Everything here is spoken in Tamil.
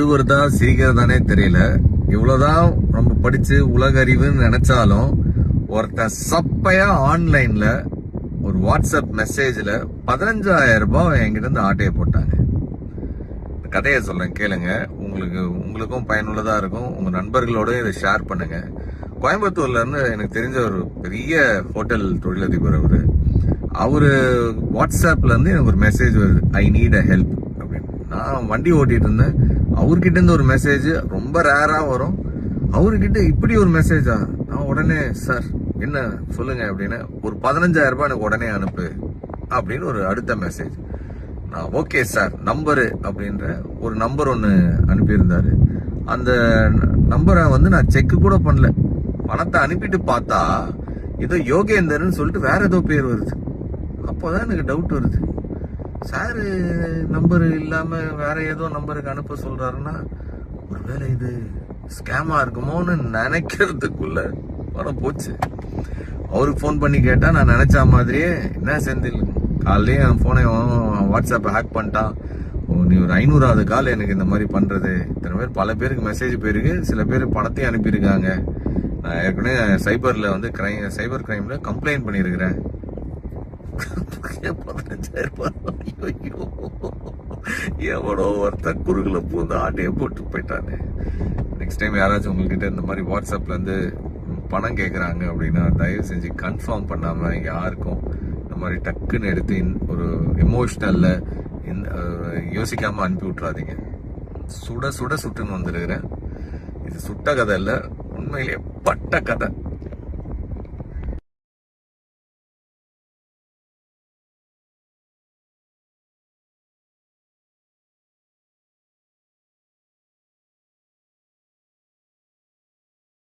அழுவுறதா சிரிக்கிறதானே தெரியல. இவ்வளவுதான் நம்ம படிச்சு உலக அறிவுன்னு நினைச்சாலும் ஒருத்தன் சப்பையா ஆன்லைன்ல ஒரு வாட்ஸ்அப் மெசேஜ்ல 15,000 ரூபாய் என்கிட்ட இருந்து ஆட்டையை போட்டாங்க. கதையை சொல்றேன் கேளுங்க. உங்களுக்கும் பயனுள்ளதா இருக்கும். உங்க நண்பர்களோட இதை ஷேர் பண்ணுங்க. கோயம்புத்தூர்ல இருந்து எனக்கு தெரிஞ்ச ஒரு பெரிய ஹோட்டல் தொழிலதிபர் அவரு வாட்ஸ்அப்ல இருந்து எனக்கு ஒரு மெசேஜ் வருது, ஐ நீட் அ ஹெல்ப் அப்படின்னு. நான் வண்டி ஓட்டிட்டு இருந்தேன். அவர்கிட்ட இருந்து ஒரு மெசேஜ் ரொம்ப ரேரா வரும். அவர்கிட்ட இப்படி ஒரு மெசேஜா? நான் உடனே சார் என்ன சொல்லுங்க அப்படின்னு, ஒரு 15,000 ரூபாய் எனக்கு உடனே அனுப்பு அப்படின்னு ஒரு அடுத்த மெசேஜ். நான் ஓகே சார் நம்பரு அப்படின்ற ஒரு நம்பர் ஒன்று அனுப்பியிருந்தாரு. அந்த நம்பரை நான் செக் கூட பண்ணல. பணத்தை அனுப்பிட்டு பார்த்தா ஏதோ யோகேந்தர்னு சொல்லிட்டு வேற ஏதோ பேர் வருது. அப்போதான் எனக்கு டவுட் வருது, சார் நம்பர் இல்லாம வேற ஏதோ நம்பருக்கு அனுப்ப சொல்றாருன்னா ஒருவேளை இது ஸ்கேமா இருக்குமோன்னு நினைக்கிறதுக்குள்ள பணம் போச்சு. அவருக்கு ஃபோன் பண்ணி கேட்டா நான் நினைச்ச மாதிரியே, என்ன செந்தில் காலையிலேயே என் போனை வாட்ஸ்அப்பை ஹேக் பண்ணிட்டான், நீ ஒரு 500வது கால் எனக்கு இந்த மாதிரி பண்றது. இத்தனை பேர் பல பேருக்கு மெசேஜ் போயிருக்கு, சில பேர் பணத்தையும் அனுப்பியிருக்காங்க. நான் ஏற்கனவே சைபர் கிரைம்ல கம்ப்ளைண்ட் பண்ணியிருக்கிறேன். 15,000 ரூபாய் எவனோ ஒருத்தன் குறுகுல பூந்து ஆட்டையை போட்டு போயிட்டானே. நெக்ஸ்ட் டைம் யாராச்சும் உங்ககிட்ட இந்த மாதிரி வாட்ஸ்அப்ல இருந்து பணம் கேட்குறாங்க அப்படின்னா தயவு செஞ்சு கன்ஃபார்ம் பண்ணாம யாருக்கும் இந்த மாதிரி டக்குன்னு எடுத்து ஒரு எமோஷனல்ல யோசிக்காம அனுப்பி விட்டுறாதீங்க. சுட சுட சுட்டுன்னு வந்துருக்கிறேன். இது சுட்ட கதை இல்லை, உண்மையிலேயே பட்ட கதை.